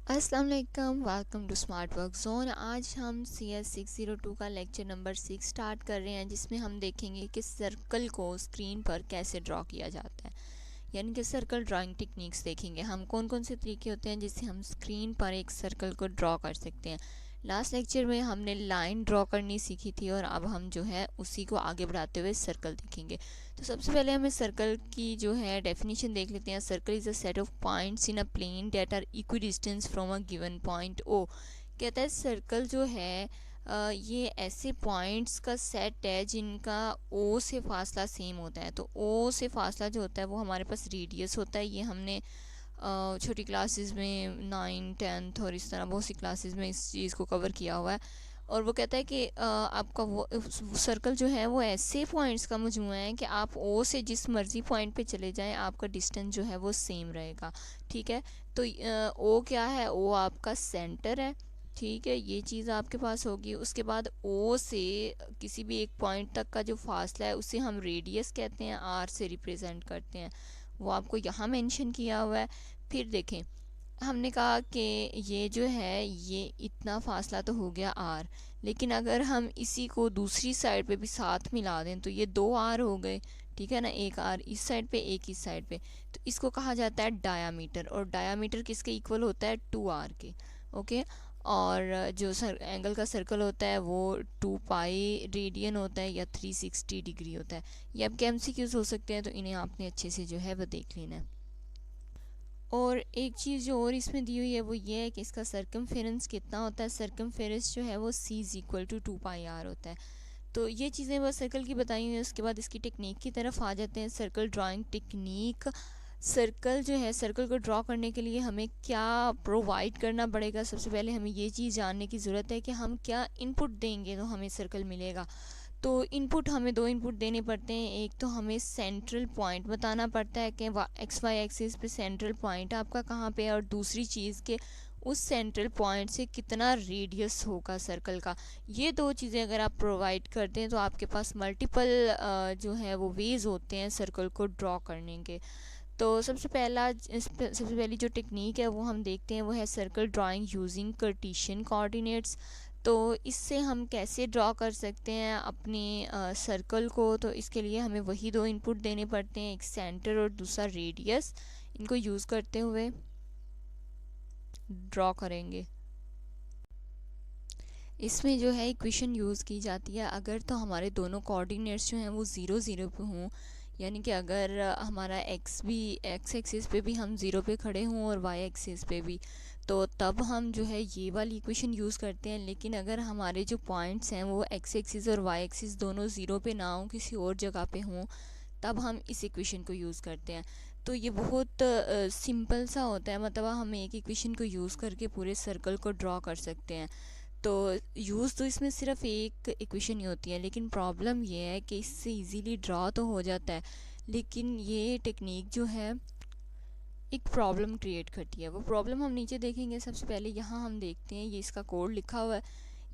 अस्सलाम वालेकुम, welcome to smart work zone. आज हम CS602 का लेक्चर नंबर 6 स्टार्ट कर रहे हैं, जिसमें हम देखेंगे कि सर्कल को स्क्रीन पर कैसे ड्रॉ किया जाता है, यानी कि सर्कल ड्राइंग टेक्निक्स देखेंगे हम कौन कौन से तरीके होते हैं जिससे हम स्क्रीन पर एक सर्कल को ड्रॉ कर सकते हैं। लास्ट लेक्चर में हमने लाइन ड्रॉ करनी सीखी थी और अब हम जो है उसी को आगे बढ़ाते हुए सर्कल देखेंगे। तो सबसे पहले हमें सर्कल की जो है डेफिनेशन देख लेते हैं। Circle is a set of points in a plane that are equidistant from a given point O. कहता है सर्कल जो है ये ऐसे पॉइंट्स का सेट है जिनका ओ से फासला सेम होता है। तो ओ से फासला जो होता है वो हमारे पास रेडियस होता है। ये हमने छोटी क्लासेस में 9th 10th और इस तरह बहुत सी क्लासेस में इस चीज़ को कवर किया हुआ है। और वो कहता है कि आपका वो सर्कल जो है वो ऐसे पॉइंट्स का मजमूआ है कि आप ओ से जिस मर्ज़ी पॉइंट पे चले जाएं, आपका डिस्टेंस जो है वो सेम रहेगा। ठीक है, तो ओ क्या है? ओ आपका सेंटर है। ठीक है, ये चीज़ आपके पास होगी। उसके बाद ओ से किसी भी एक पॉइंट तक का जो फासला है उसे हम रेडियस कहते हैं, आर से रिप्रेजेंट करते हैं। वो आपको यहाँ मेंशन किया हुआ है। फिर देखें, हमने कहा कि ये जो है ये इतना फासला तो हो गया आर, लेकिन अगर हम इसी को दूसरी साइड पे भी साथ मिला दें तो ये 2 आर हो गए। ठीक है ना, एक आर इस साइड पे एक इस साइड पे। तो इसको कहा जाता है डायामीटर, और डायामीटर किसके इक्वल होता है? 2 आर के। ओके, और जो एंगल का सर्कल होता है वो 2 पाई रेडियन होता है या 360 डिग्री होता है। ये आपके MCQs हो सकते हैं, तो इन्हें आपने अच्छे से जो है वो देख लेना है। और एक चीज़ जो और इसमें दी हुई है वो ये है कि इसका सर्कमफेरेंस कितना होता है। सर्कमफेरेंस जो है वो C=2 पाई आर होता है। तो ये चीज़ें बस सर्कल की बताई हुई हैं। उसके बाद इसकी टेक्निक की तरफ आ जाते हैं। Circle drawing technique. सर्कल जो है, सर्कल को ड्रॉ करने के लिए हमें क्या प्रोवाइड करना पड़ेगा? सबसे पहले हमें ये चीज़ जानने की ज़रूरत है कि हम क्या इनपुट देंगे तो हमें सर्कल मिलेगा। तो इनपुट हमें 2 इनपुट देने पड़ते हैं। एक तो हमें सेंट्रल पॉइंट बताना पड़ता है कि XY एक्सिस पे सेंट्रल पॉइंट आपका कहाँ पे है, और दूसरी चीज़ के उस सेंट्रल पॉइंट से कितना रेडियस होगा सर्कल का। ये 2 चीज़ें अगर आप प्रोवाइड करते हैं तो आपके पास मल्टीपल जो है वो वेज होते हैं सर्कल को ड्रॉ करने के। तो सबसे पहली जो टेक्निक है वो हम देखते हैं, वो है circle drawing using Cartesian coordinates. तो इससे हम कैसे ड्रॉ कर सकते हैं अपने सर्कल को? तो इसके लिए हमें वही 2 इनपुट देने पड़ते हैं, एक सेंटर और दूसरा रेडियस। इनको यूज़ करते हुए ड्रॉ करेंगे। इसमें जो है इक्वेशन यूज़ की जाती है अगर तो हमारे दोनों कोऑर्डिनेट्स जो हैं वो 0 0 पे हों, यानी कि अगर हमारा एक्स एक्सिस पे भी हम 0 पे खड़े हों और वाई एक्सिस पे भी, तो तब हम जो है ये वाली इक्वेशन यूज़ करते हैं। लेकिन अगर हमारे जो पॉइंट्स हैं वो एक्स एक्सिस और वाई एक्सिस दोनों 0 पे ना हों, किसी और जगह पे हों, तब हम इस इक्वेशन को यूज़ करते हैं। तो ये बहुत सिंपल सा होता है, मतलब हम एक इक्वेशन को यूज़ करके पूरे सर्कल को ड्रॉ कर सकते हैं। तो यूज़ तो इसमें सिर्फ एक इक्वेशन ही होती है, लेकिन प्रॉब्लम ये है कि इससे इजीली ड्रॉ तो हो जाता है, लेकिन ये टेक्निक जो है एक प्रॉब्लम क्रिएट करती है। वो प्रॉब्लम हम नीचे देखेंगे। सबसे पहले यहाँ हम देखते हैं, ये इसका कोड लिखा हुआ है।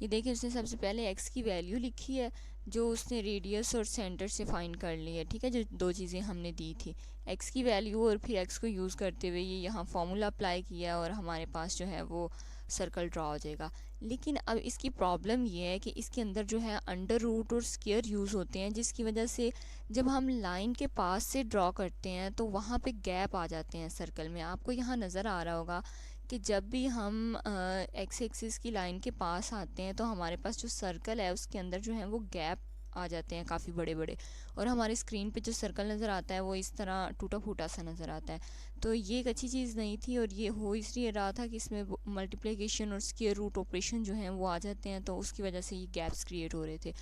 ये देखिए, उसने सबसे पहले एक्स की वैल्यू लिखी है जो उसने रेडियस और सेंटर से फाइंड कर ली है। ठीक है, जो 2 चीज़ें हमने दी थी, एक्स की वैल्यू और फिर एक्स को यूज़ करते हुए ये यहाँ फॉर्मूला अप्लाई किया और हमारे पास जो है वो सर्कल ड्रॉ हो जाएगा। लेकिन अब इसकी प्रॉब्लम ये है कि इसके अंदर जो है अंडर रूट और स्क्वायर यूज़ होते हैं, जिसकी वजह से जब हम लाइन के पास से ड्रॉ करते हैं तो वहाँ पे गैप आ जाते हैं सर्कल में। आपको यहाँ नज़र आ रहा होगा कि जब भी हम एक्स एक्सिस की लाइन के पास आते हैं तो हमारे पास जो सर्कल है उसके अंदर जो है वो गैप आ जाते हैं काफ़ी बड़े बड़े, और हमारी स्क्रीन पे जो सर्कल नज़र आता है वो इस तरह टूटा फूटा सा नज़र आता है। तो ये एक अच्छी चीज़ नहीं थी, और ये हो इसलिए रहा था कि इसमें मल्टीप्लिकेशन और स्क्वायर रूट ऑपरेशन जो हैं वो आ जाते हैं, तो उसकी वजह से ये गैप्स क्रिएट हो रहे थे।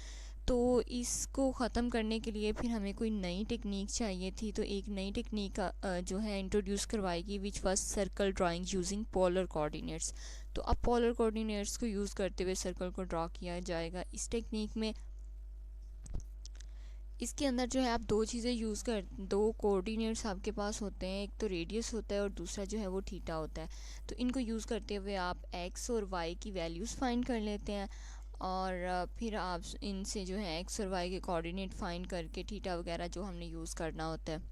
तो इसको ख़त्म करने के लिए फिर हमें कोई नई टेक्निक चाहिए थी। तो एक नई टेक्निक जो है इंट्रोड्यूस करवाई गई, which was circle drawing using polar coordinates. तो अब पोलर कोऑर्डिनेट्स को यूज़ करते हुए सर्कल को ड्रॉ किया जाएगा इस टेक्निक में। इसके अंदर जो है आप 2 चीज़ें यूज़ कर, 2 कोऑर्डिनेट्स आपके पास होते हैं, एक तो रेडियस होता है और दूसरा जो है वो थीटा होता है। तो इनको यूज़ करते हुए आप एक्स और वाई की वैल्यूज़ फाइंड कर लेते हैं, और फिर आप इनसे जो है एक्स और वाई के कोऑर्डिनेट फाइंड करके थीटा वगैरह जो हमने यूज़ करना होता है,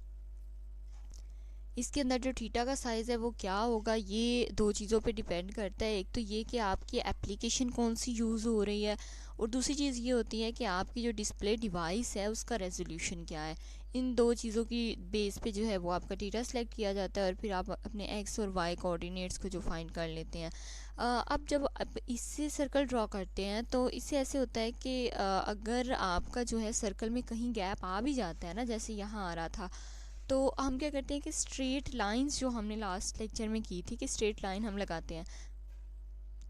इसके अंदर जो थीटा का साइज़ है वो क्या होगा, ये दो चीज़ों पे डिपेंड करता है। एक तो ये कि आपकी एप्लीकेशन कौन सी यूज़ हो रही है, और दूसरी चीज़ ये होती है कि आपकी जो डिस्प्ले डिवाइस है उसका रेजोल्यूशन क्या है। इन दो चीज़ों की बेस पे जो है वो आपका थीटा सेलेक्ट किया जाता है, और फिर आप अपने एक्स और वाई कोऑर्डिनेट्स को जो फाइंड कर लेते हैं। अब जब आप इससे सर्कल ड्रॉ करते हैं तो इससे ऐसे होता है कि अगर आपका जो है सर्कल में कहीं गैप आ भी जाता है ना, जैसे यहाँ आ रहा था, तो हम क्या करते हैं कि स्ट्रेट लाइंस जो हमने लास्ट लेक्चर में की थी कि स्ट्रेट लाइन हम लगाते हैं,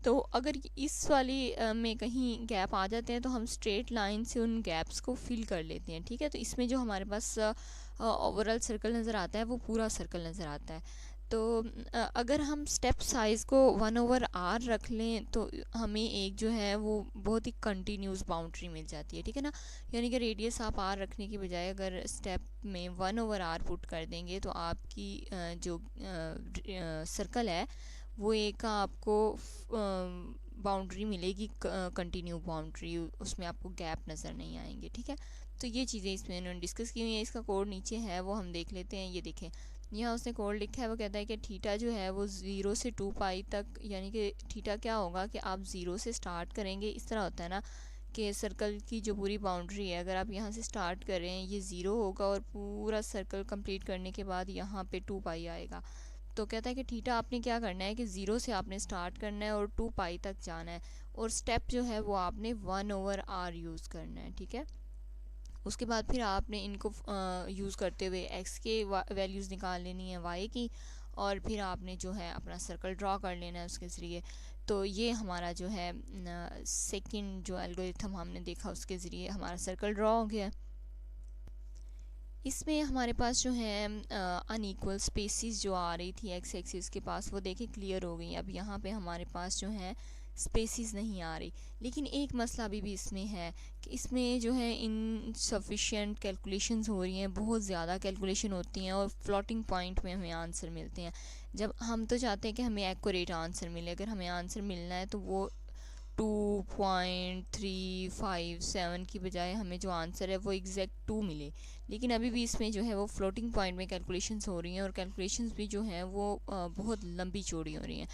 तो अगर इस वाली में कहीं गैप आ जाते हैं तो हम स्ट्रेट लाइन से उन गैप्स को फिल कर लेते हैं। ठीक है, तो इसमें जो हमारे पास ओवरऑल सर्कल नज़र आता है वो पूरा सर्कल नज़र आता है। तो अगर हम स्टेप साइज़ को 1/r रख लें तो हमें एक जो है वो बहुत ही कंटिन्यूस बाउंड्री मिल जाती है। ठीक है ना, यानी कि रेडियस आप r रखने की बजाय अगर स्टेप में 1/r पुट कर देंगे तो आपकी जो सर्कल है वो एक आपको बाउंड्री मिलेगी, कंटिन्यू बाउंड्री, उसमें आपको गैप नज़र नहीं आएंगे। ठीक है, तो ये चीज़ें इसमें उन्होंने डिस्कस की हुई हैं। इसका कोड नीचे है वो हम देख लेते हैं। ये देखें, यहाँ उसने कोड लिखा है, वो कहता है कि थीटा जो है वो 0 से 2 पाई तक, यानी कि थीटा क्या होगा कि आप 0 से स्टार्ट करेंगे। इस तरह होता है ना कि सर्कल की जो पूरी बाउंड्री है, अगर आप यहाँ से स्टार्ट करें ये 0 होगा और पूरा सर्कल कंप्लीट करने के बाद यहाँ पे 2 पाई आएगा। तो कहता है कि थीटा आपने क्या करना है कि 0 से आपने स्टार्ट करना है और 2 पाई तक जाना है, और स्टेप जो है वो आपने 1/r यूज़ करना है। ठीक है, उसके बाद फिर आपने इनको यूज़ करते हुए x के वैल्यूज़ निकाल लेनी है, y की, और फिर आपने जो है अपना सर्कल ड्रॉ कर लेना है उसके ज़रिए। तो ये हमारा जो है सेकंड जो एल्गोरिथम हमने देखा उसके ज़रिए हमारा सर्कल ड्रॉ हो गया। इसमें हमारे पास जो है अनइक्वल स्पेसिस जो आ रही थी एक्स एक्सिस के पास, वो देखें क्लियर हो गई। अब यहाँ पे हमारे पास जो है स्पेसिस नहीं आ रही, लेकिन एक मसला अभी भी इसमें है कि इसमें जो है इनसफिशिएंट कैलकुलेशंस हो रही हैं, बहुत ज़्यादा कैलकुलेशन होती हैं और फ्लोटिंग पॉइंट में हमें आंसर मिलते हैं। जब हम तो चाहते हैं कि हमें एक्यूरेट आंसर मिले, अगर हमें आंसर मिलना है तो वो 2.357 की बजाय हमें जो आंसर है वो एग्जैक्ट 2 मिले। लेकिन अभी भी इसमें जो है वो फ्लोटिंग पॉइंट में कैलकुलेशंस हो रही हैं, और कैलकुलेशंस भी जो हैं वो बहुत लंबी चौड़ी हो रही हैं।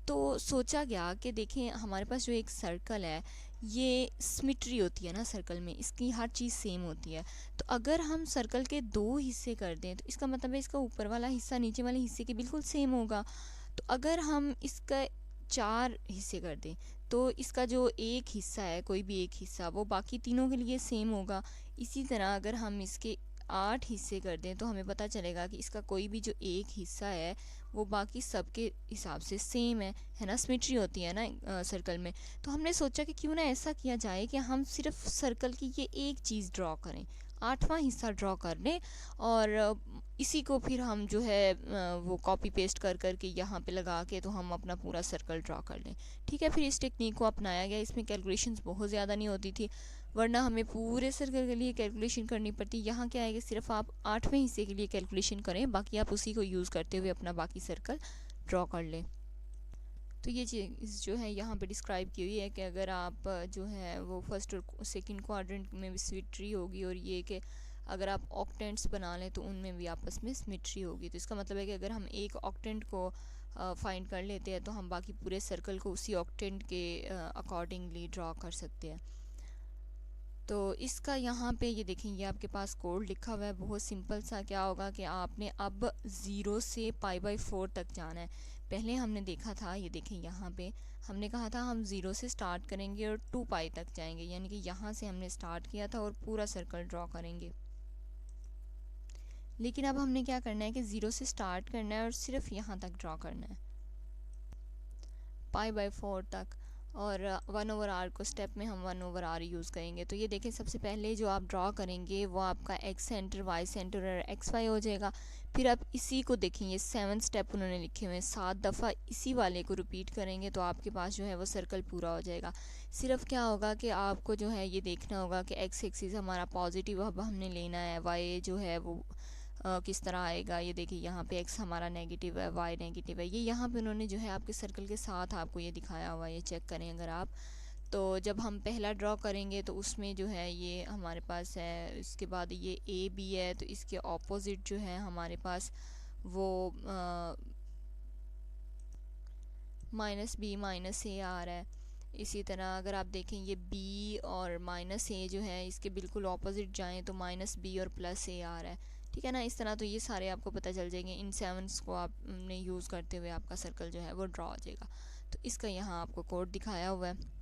तो सोचा गया कि देखें हमारे पास जो एक सर्कल है, ये सिमेट्री होती है ना सर्कल में, इसकी हर चीज़ सेम होती है। तो अगर हम सर्कल के 2 हिस्से कर दें तो इसका मतलब है इसका ऊपर वाला हिस्सा नीचे वाले हिस्से के बिल्कुल सेम होगा। तो अगर हम इसका 4 हिस्से कर दें तो इसका जो एक हिस्सा है, कोई भी एक हिस्सा, वो बाकी तीनों के लिए सेम होगा। इसी तरह अगर हम इसके 8 हिस्से कर दें तो हमें पता चलेगा कि इसका कोई भी जो एक हिस्सा है वो बाकी सब के हिसाब से सेम है ना, सिमेट्री होती है ना सर्कल में। तो हमने सोचा कि क्यों ना ऐसा किया जाए कि हम सिर्फ सर्कल की ये एक चीज़ ड्रॉ करें, 8वां हिस्सा ड्रॉ कर लें, और इसी को फिर हम जो है वो कॉपी पेस्ट कर करके यहाँ पे लगा के तो हम अपना पूरा सर्कल ड्रॉ कर लें। ठीक है, फिर इस टेक्निक को अपनाया गया। इसमें कैलकुलेशंस बहुत ज़्यादा नहीं होती थी, वरना हमें पूरे सर्कल के लिए कैलकुलेशन करनी पड़ती। यहाँ क्या है कि सिर्फ आप 8वें हिस्से के लिए कैलकुलेशन करें, बाकी आप उसी को यूज़ करते हुए अपना बाकी सर्कल ड्रॉ कर लें। तो ये चीज़ जो है यहाँ पे डिस्क्राइब की हुई है कि अगर आप जो है वो फर्स्ट और सेकंड क्वाड्रेंट में भी सिमेट्री होगी, और ये कि अगर आप ऑक्टेंट्स बना लें तो उनमें भी आपस में सिमेट्री होगी। तो इसका मतलब है कि अगर हम एक ऑक्टेंट को फाइंड कर लेते हैं तो हम बाकी पूरे सर्कल को उसी ऑक्टेंट के अकॉर्डिंगली ड्रॉ कर सकते हैं। तो इसका यहाँ पे ये देखें, ये आपके पास कोड लिखा हुआ है, बहुत सिंपल सा। क्या होगा कि आपने अब 0 से π/4 तक जाना है। पहले हमने देखा था, ये देखें यहाँ पे हमने कहा था हम 0 से स्टार्ट करेंगे और 2 पाई तक जाएंगे, यानी कि यहाँ से हमने स्टार्ट किया था और पूरा सर्कल ड्रॉ करेंगे। लेकिन अब हमने क्या करना है कि 0 से स्टार्ट करना है और सिर्फ यहाँ तक ड्रॉ करना है, π/4 तक, और 1/r को स्टेप में हम 1/r यूज़ करेंगे। तो ये देखें, सबसे पहले जो आप ड्रॉ करेंगे वो आपका एक्स सेंटर, वाई सेंटर और एक्स वाई हो जाएगा। फिर आप इसी को देखें, ये 7 स्टेप उन्होंने लिखे हुए हैं, 7 दफ़ा इसी वाले को रिपीट करेंगे तो आपके पास जो है वो सर्कल पूरा हो जाएगा। सिर्फ क्या होगा कि आपको जो है ये देखना होगा कि एक्स एक्सिस हमारा पॉजिटिव अब हमने लेना है, वाई जो है वो किस तरह आएगा। ये देखिए यहाँ पे x हमारा नेगेटिव है, y नेगेटिव है। ये यहाँ पे उन्होंने जो है आपके सर्कल के साथ आपको ये दिखाया हुआ है, ये चेक करें अगर आप। तो जब हम पहला ड्रॉ करेंगे तो उसमें जो है ये हमारे पास है, इसके बाद ये a b है, तो इसके ऑपोजिट जो है हमारे पास वो -b - a आ रहा है। इसी तरह अगर आप देखें ये b और -a जो है इसके बिल्कुल ऑपोजिट जाएं तो -b और +a आ रहा है, ठीक है ना। इस तरह तो ये सारे आपको पता चल जाएंगे। इन 7s को आपने यूज़ करते हुए आपका सर्कल जो है वो ड्रॉ हो जाएगा। तो इसका यहाँ आपको कोड दिखाया हुआ है।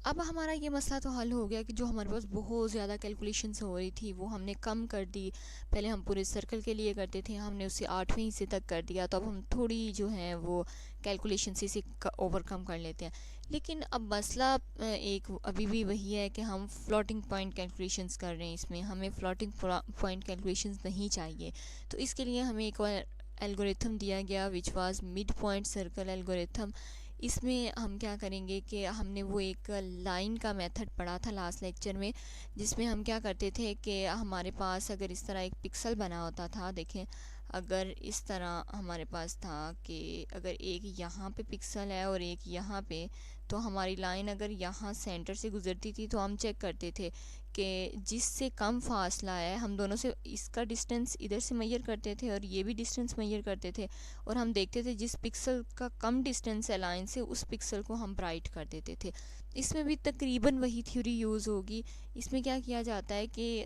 अब हमारा ये मसला तो हल हो गया कि जो हमारे पास बहुत ज़्यादा कैलकुलेशंस हो रही थी वो हमने कम कर दी। पहले हम पूरे सर्कल के लिए करते थे, हमने उसे 8वें हिस्से तक कर दिया, तो अब हम थोड़ी जो है वो कैलकुलेशन से ओवरकम कर लेते हैं। लेकिन अब मसला एक अभी भी वही है कि हम फ्लोटिंग पॉइंट कैलकुलेशंस कर रहे हैं। इसमें हमें फ्लोटिंग पॉइंट कैलकुलेशंस नहीं चाहिए। तो इसके लिए हमें एक और एल्गोरिथम दिया गया which was mid point circle algorithm. इसमें हम क्या करेंगे कि हमने वो एक लाइन का मेथड पढ़ा था लास्ट लेक्चर में, जिसमें हम क्या करते थे कि हमारे पास अगर इस तरह एक पिक्सल बना होता था, देखें अगर इस तरह हमारे पास था कि अगर एक यहाँ पे पिक्सल है और एक यहाँ पे, तो हमारी लाइन अगर यहाँ सेंटर से गुजरती थी तो हम चेक करते थे कि जिससे कम फासला है हम दोनों से, इसका डिस्टेंस इधर से मेजर करते थे और ये भी डिस्टेंस मेजर करते थे, और हम देखते थे जिस पिक्सल का कम डिस्टेंस है लाइन से उस पिक्सल को हम ब्राइट कर देते थे। इसमें भी तकरीबन वही थ्योरी यूज़ होगी। इसमें क्या किया जाता है कि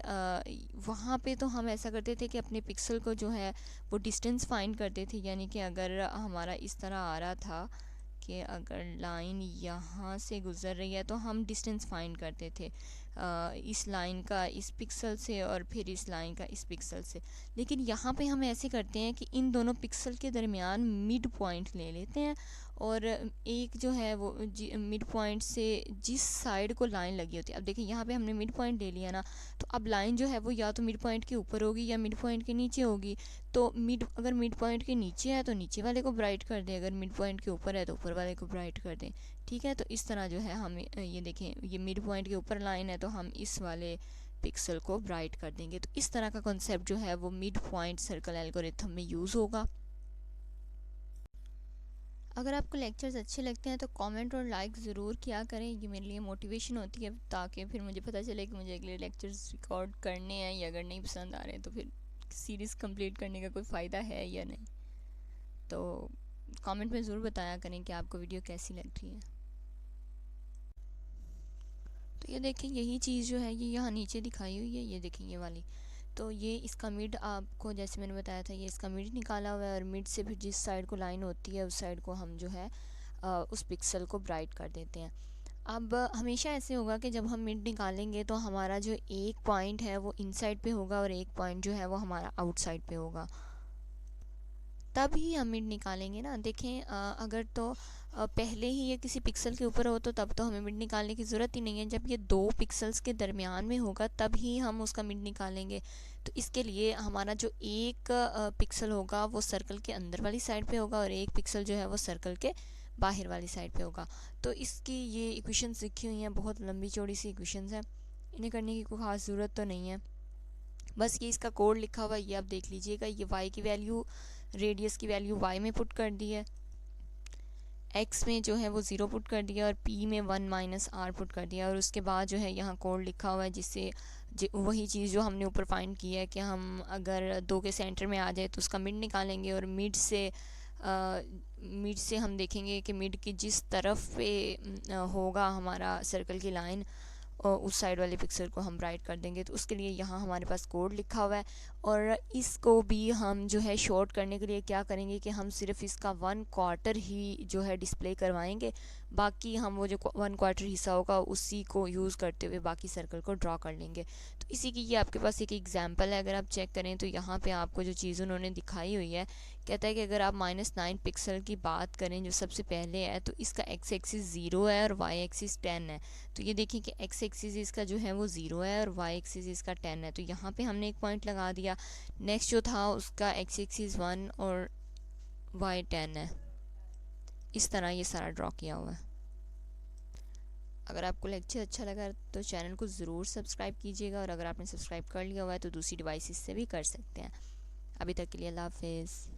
वहाँ पे तो हम ऐसा करते थे कि अपने पिक्सल को जो है वो डिस्टेंस फाइंड करते थे। यानी कि अगर हमारा इस तरह आ रहा था कि अगर लाइन यहाँ से गुज़र रही है तो हम डिस्टेंस फाइंड करते थे इस लाइन का इस पिक्सल से और फिर इस लाइन का इस पिक्सल से। लेकिन यहाँ पे हम ऐसे करते हैं कि इन दोनों पिक्सल के दरमियान मिड पॉइंट ले लेते हैं, और एक जो है वो मिड पॉइंट से जिस साइड को लाइन लगी होती है, अब देखिए यहाँ पे हमने मिड पॉइंट ले लिया ना, तो अब लाइन जो है वो या तो मिड पॉइंट के ऊपर होगी या मिड पॉइंट के नीचे होगी। तो अगर मिड पॉइंट के नीचे है तो नीचे वाले को ब्राइट कर दें, अगर मिड पॉइंट के ऊपर है तो ऊपर वाले को ब्राइट कर दें, ठीक है। तो इस तरह जो है हम ये देखें ये मिड पॉइंट के ऊपर लाइन है तो हम इस वाले पिक्सल को ब्राइट कर देंगे। तो इस तरह का कॉन्सेप्ट जो है वो मिड पॉइंट सर्कल एल्गोरिथम में यूज़ होगा। अगर आपको लेक्चर्स अच्छे लगते हैं तो कमेंट और लाइक ज़रूर किया करें, ये मेरे लिए मोटिवेशन होती है ताकि फिर मुझे पता चले कि मुझे अगले लेक्चर्स रिकॉर्ड करने हैं, या अगर नहीं पसंद आ रहे हैं तो फिर सीरीज़ कंप्लीट करने का कोई फ़ायदा है या नहीं। तो कमेंट में ज़रूर बताया करें कि आपको वीडियो कैसी लग रही है। तो ये देखें यही चीज़ जो है ये यहाँ नीचे दिखाई हुई है, ये देखें ये वाली। तो ये इसका मिड आपको जैसे मैंने बताया था ये इसका मिड निकाला हुआ है, और मिड से फिर जिस साइड को लाइन होती है उस साइड को हम जो है उस पिक्सल को ब्राइट कर देते हैं। अब हमेशा ऐसे होगा कि जब हम मिड निकालेंगे तो हमारा जो एक पॉइंट है वो इनसाइड पे होगा और एक पॉइंट जो है वो हमारा आउटसाइड पे होगा, तब ही हम मिड निकालेंगे ना। देखें अगर तो पहले ही ये किसी पिक्सल के ऊपर हो तो तब तो हमें मिड निकालने की ज़रूरत ही नहीं है। जब ये दो पिक्सल्स के दरमियान में होगा तब ही हम उसका मिड निकालेंगे। तो इसके लिए हमारा जो एक पिक्सल होगा वो सर्कल के अंदर वाली साइड पे होगा और एक पिक्सल जो है वो सर्कल के बाहर वाली साइड पे होगा। तो इसकी ये इक्वेशंस लिखी हुई हैं, बहुत लंबी चौड़ी सी इक्वेशंस हैं, इन्हें करने की कोई ख़ास ज़रूरत तो नहीं है। बस ये इसका कोड लिखा हुआ है, ये आप देख लीजिएगा। ये y की वैल्यू, रेडियस की वैल्यू y में पुट कर दी है, x में जो है वो 0 पुट कर दिया और p में 1 - r पुट कर दिया, और उसके बाद जो है यहाँ कोड लिखा हुआ है जिससे वही चीज़ जो हमने ऊपर फाइंड की है कि हम अगर 2 के सेंटर में आ जाए तो उसका मिड निकालेंगे, और मिड से हम देखेंगे कि मिड की जिस तरफ पे होगा हमारा सर्कल की लाइन और उस साइड वाले पिक्सल को हम ब्राइट कर देंगे। तो उसके लिए यहाँ हमारे पास कोड लिखा हुआ है, और इसको भी हम जो है शॉर्ट करने के लिए क्या करेंगे कि हम सिर्फ इसका 1/4 ही जो है डिस्प्ले करवाएंगे, बाकी हम वो जो 1/4 हिस्सा होगा उसी को यूज़ करते हुए बाकी सर्कल को ड्रॉ कर लेंगे। तो इसी की ये आपके पास एक एग्जांपल है। अगर आप चेक करें तो यहाँ पे आपको जो चीज़ उन्होंने दिखाई हुई है, कहता है कि अगर आप -9 पिक्सल की बात करें जो सबसे पहले है, तो इसका x एक्सिस 0 है और y एक्सिस 10 है। तो ये देखिए कि x एक्सिस इसका जो है वो 0 है और y एक्सिस इसका 10 है। तो यहाँ पे हमने एक पॉइंट लगा दिया। नेक्स्ट जो था उसका x एक्सिस 1 और y 10 है। इस तरह ये सारा ड्रॉ किया हुआ है। अगर आपको लेक्चर अच्छा लगा तो चैनल को ज़रूर सब्सक्राइब कीजिएगा, और अगर आपने सब्सक्राइब कर लिया हुआ है तो दूसरी डिवाइसेस से भी कर सकते हैं। अभी तक के लिए अल्लाह हाफिज़।